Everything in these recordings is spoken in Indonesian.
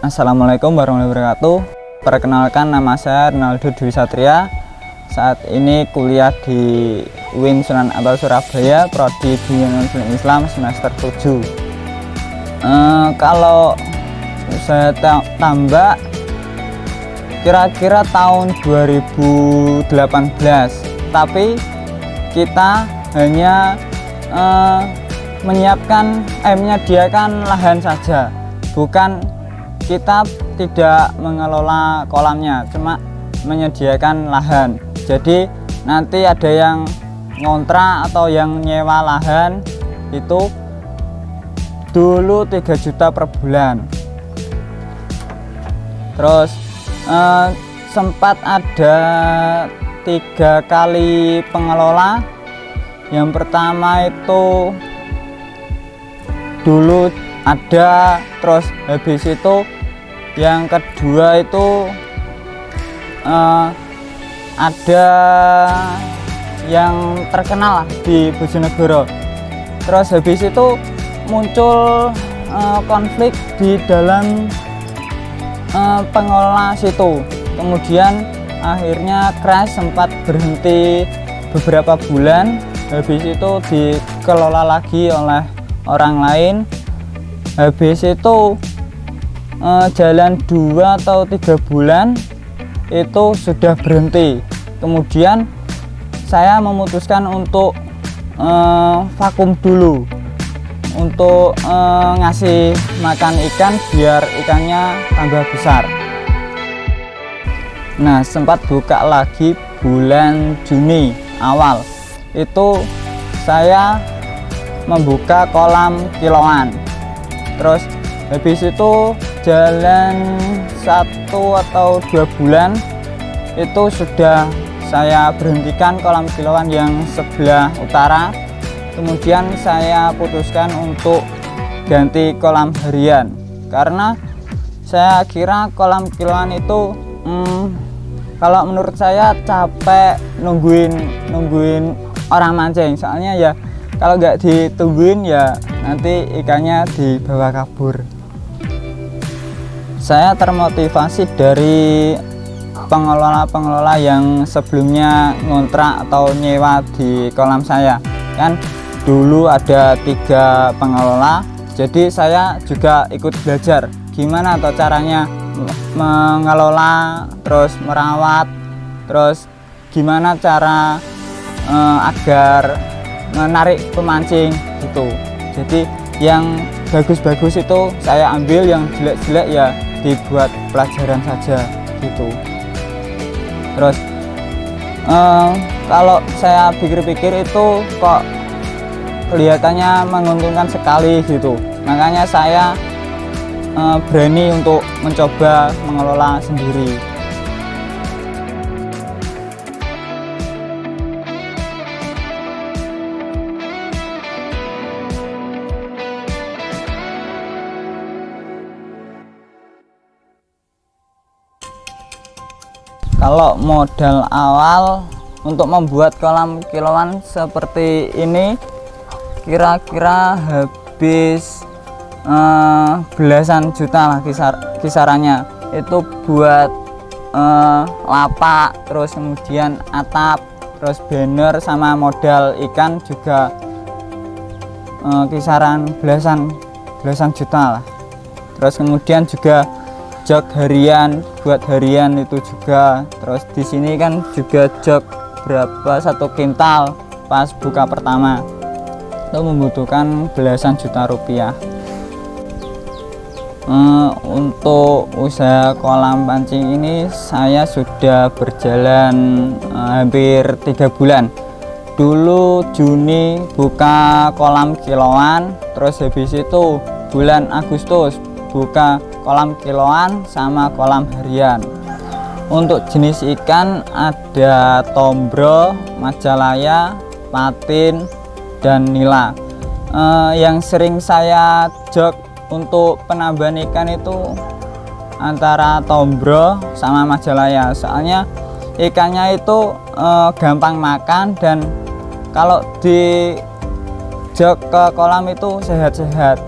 Assalamualaikum warahmatullahi wabarakatuh. Perkenalkan, nama saya Ronaldo Dwi Satria. Saat ini kuliah di UIN Sunan Ampel Surabaya, Prodi Bimbingan Muslim Islam semester 7. Kalau saya tambah kira-kira tahun 2018, tapi kita hanya menyediakan lahan saja, bukan kita tidak mengelola kolamnya, cuma menyediakan lahan. Jadi nanti ada yang ngontrak atau yang nyewa lahan itu dulu 3 juta per bulan. Terus sempat ada 3 kali pengelola. Yang pertama itu dulu ada, terus habis itu yang kedua itu ada yang terkenal di Bojonegoro. Terus habis itu muncul konflik di dalam pengelola situ, kemudian akhirnya crash, sempat berhenti beberapa bulan. Habis itu dikelola lagi oleh orang lain. Habis itu jalan 2 atau 3 bulan itu sudah berhenti. Kemudian saya memutuskan untuk vakum dulu untuk ngasih makan ikan biar ikannya tambah besar. Nah, sempat buka lagi bulan Juni awal. Itu saya membuka kolam kiloan. Terus habis itu jalan 1 atau 2 bulan itu sudah saya berhentikan kolam kiloan yang sebelah utara. Kemudian saya putuskan untuk ganti kolam harian, karena saya kira kolam kiloan itu kalau menurut saya capek nungguin orang mancing. Soalnya ya kalau nggak ditungguin ya nanti ikannya dibawa kabur. Saya termotivasi dari pengelola yang sebelumnya ngontrak atau nyewa di kolam saya. Kan dulu ada 3 pengelola, jadi saya juga ikut belajar gimana atau caranya mengelola, terus merawat, terus gimana cara agar menarik pemancing gitu. Jadi yang bagus-bagus itu saya ambil, yang jelek-jelek ya dibuat pelajaran saja gitu. Terus kalau saya pikir-pikir itu kok kelihatannya menguntungkan sekali gitu, makanya saya berani untuk mencoba mengelola sendiri. Kalau modal awal untuk membuat kolam kiloan seperti ini kira-kira habis belasan juta lah kisarannya. Itu buat lapak, terus kemudian atap, terus banner, sama modal ikan juga kisaran belasan juta lah. Terus kemudian juga jog harian, buat harian itu juga. Terus di sini kan juga jog berapa, 1 kintal pas buka pertama, itu membutuhkan belasan juta rupiah. Untuk usaha kolam pancing ini saya sudah berjalan hampir 3 bulan. Dulu Juni buka kolam kiloan, terus habis itu bulan Agustus buka kolam kiloan sama kolam harian. Untuk jenis ikan ada tombro, majalaya, patin, dan nila. Yang sering saya jog untuk penambahan ikan itu antara tombro sama majalaya, soalnya ikannya itu gampang makan, dan kalau di jog ke kolam itu sehat-sehat.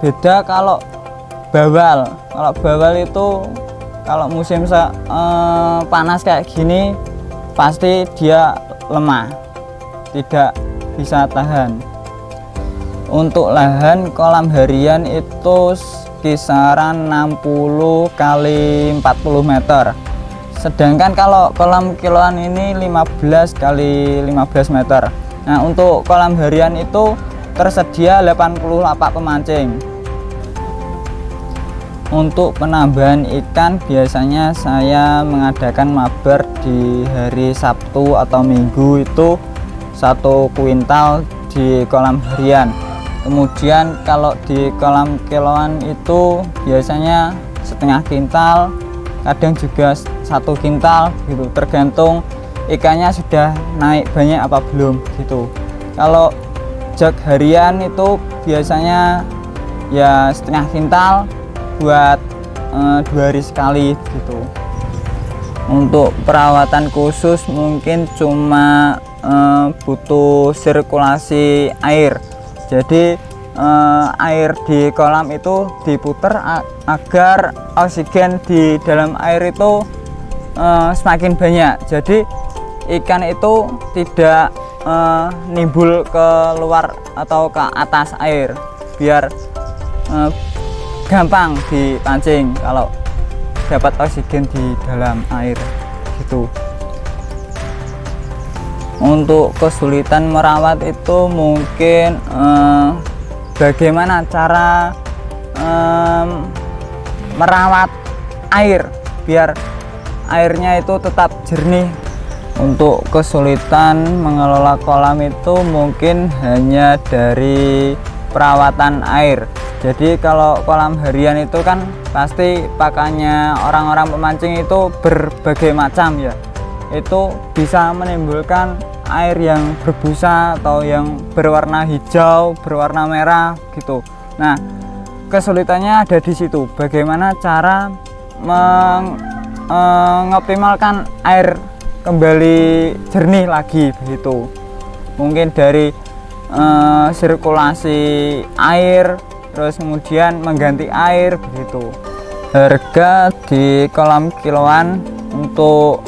Beda kalau bawal. Kalau bawal itu kalau musim panas kayak gini pasti dia lemah, tidak bisa tahan. Untuk lahan kolam harian itu kisaran 60 kali 40 meter. Sedangkan kalau kolam kiloan ini 15 kali 15 meter. Nah, untuk kolam harian itu tersedia 80 lapak pemancing. Untuk penambahan ikan biasanya saya mengadakan mabar di hari Sabtu atau Minggu, itu 1 kuintal di kolam harian. Kemudian kalau di kolam kiloan itu biasanya setengah kintal, kadang juga 1 kintal gitu, tergantung ikannya sudah naik banyak apa belum gitu. Kalau jog harian itu biasanya ya setengah kintal buat 2 hari sekali gitu. Untuk perawatan khusus mungkin cuma butuh sirkulasi air. Jadi air di kolam itu diputer agar oksigen di dalam air itu semakin banyak. Jadi ikan itu tidak nimbul ke luar atau ke atas air, biar gampang dipancing kalau dapat oksigen di dalam air gitu. Untuk kesulitan merawat itu mungkin bagaimana cara merawat air biar airnya itu tetap jernih. Untuk kesulitan mengelola kolam itu mungkin hanya dari perawatan air. Jadi kalau kolam harian itu kan pasti pakannya orang-orang pemancing itu berbagai macam ya. Itu bisa menimbulkan air yang berbusa atau yang berwarna hijau, berwarna merah gitu. Nah, kesulitannya ada di situ. Bagaimana cara mengoptimalkan air kembali jernih lagi begitu. Mungkin dari sirkulasi air, terus kemudian mengganti air begitu. Harga di kolam kiloan untuk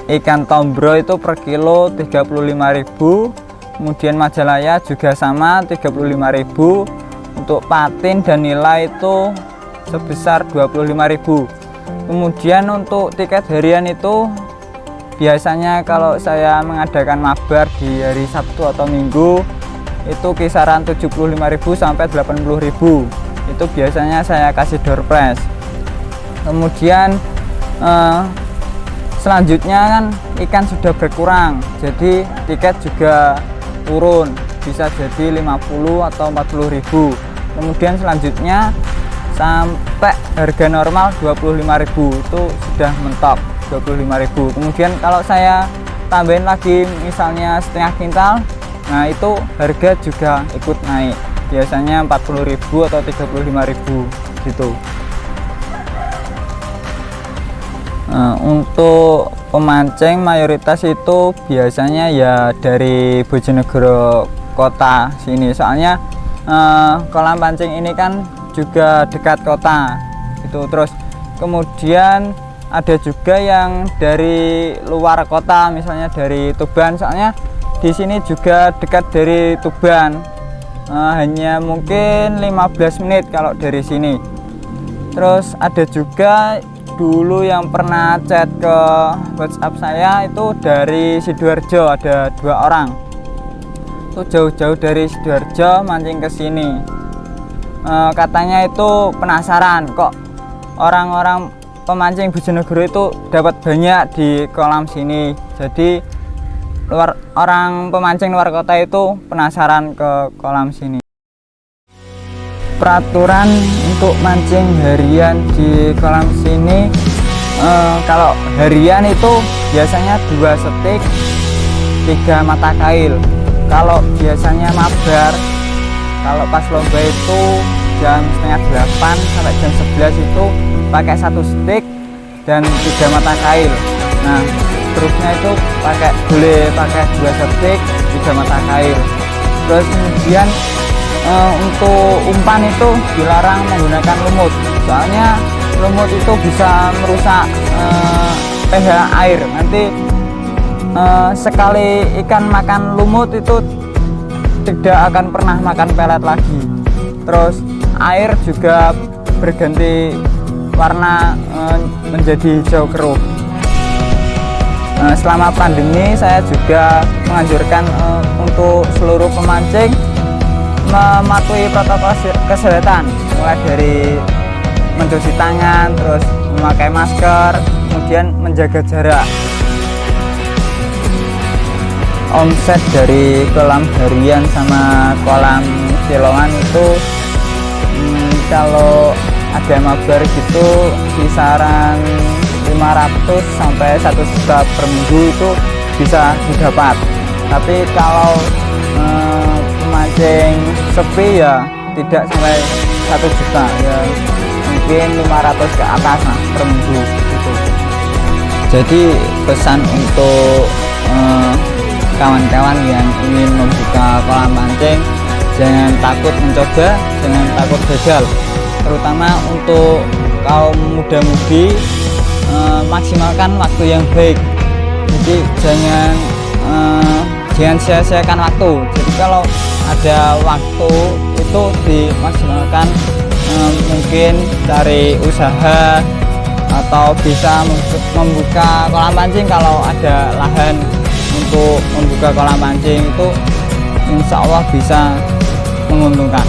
ikan tombro itu per kilo 35.000, kemudian Majalaya juga sama 35.000. Untuk patin dan nila itu sebesar 25.000. Kemudian untuk tiket harian itu biasanya kalau saya mengadakan mabar di hari Sabtu atau Minggu itu kisaran 75.000 sampai 80.000. Itu biasanya saya kasih door prize. Kemudian selanjutnya kan ikan sudah berkurang, jadi tiket juga turun, bisa jadi 50 atau 40.000. Kemudian selanjutnya sampai harga normal 25.000, itu sudah mentok 25.000. Kemudian kalau saya tambahin lagi misalnya setengah kintal, nah itu harga juga ikut naik, biasanya 40.000 atau 35.000 gitu. Untuk pemancing mayoritas itu biasanya ya dari Bojonegoro kota sini, soalnya kolam pancing ini kan juga dekat kota gitu. Terus kemudian ada juga yang dari luar kota, misalnya dari Tuban, soalnya di sini juga dekat dari Tuban, hanya mungkin 15 menit kalau dari sini. Terus ada juga dulu yang pernah chat ke WhatsApp saya itu dari Sidoarjo, ada 2 orang. Itu jauh-jauh dari Sidoarjo mancing ke sini. Katanya itu penasaran kok orang-orang pemancing Bojonegoro itu dapat banyak di kolam sini. Jadi orang pemancing luar kota itu penasaran ke kolam sini. Peraturan untuk mancing harian di kolam sini, kalau harian itu biasanya 2 stik 3 mata kail. Kalau biasanya mabar, kalau pas lomba itu jam setengah 8 sampai jam 11 itu pakai 1 stik dan 3 mata kail. Nah, terusnya itu boleh pakai 2 stik 3 mata kail. Terus kemudian untuk umpan itu dilarang menggunakan lumut, soalnya lumut itu bisa merusak pH air. Nanti sekali ikan makan lumut itu tidak akan pernah makan pelet lagi. Terus air juga berganti warna menjadi hijau keruh. Selama pandemi saya juga menganjurkan untuk seluruh pemancing mematuhi protokol kesehatan, mulai dari mencuci tangan, terus memakai masker, kemudian menjaga jarak. Omset dari kolam harian sama kolam silongan itu kalau ada mabar gitu kisaran 500 sampai 1 juta per minggu itu bisa didapat. Tapi kalau pemancing sepi ya tidak sampai 1 juta, ya mungkin 500 ke atas per minggu gitu. Jadi pesan untuk kawan-kawan yang ingin membuka kolam pancing, jangan takut mencoba, jangan takut gagal. Terutama untuk kaum muda-mudi, maksimalkan waktu yang baik. Jadi jangan sia-siakan waktu. Jadi kalau ada waktu itu dimaksimalkan, mungkin cari usaha atau bisa membuka kolam pancing. Kalau ada lahan untuk membuka kolam pancing itu insya Allah bisa menguntungkan.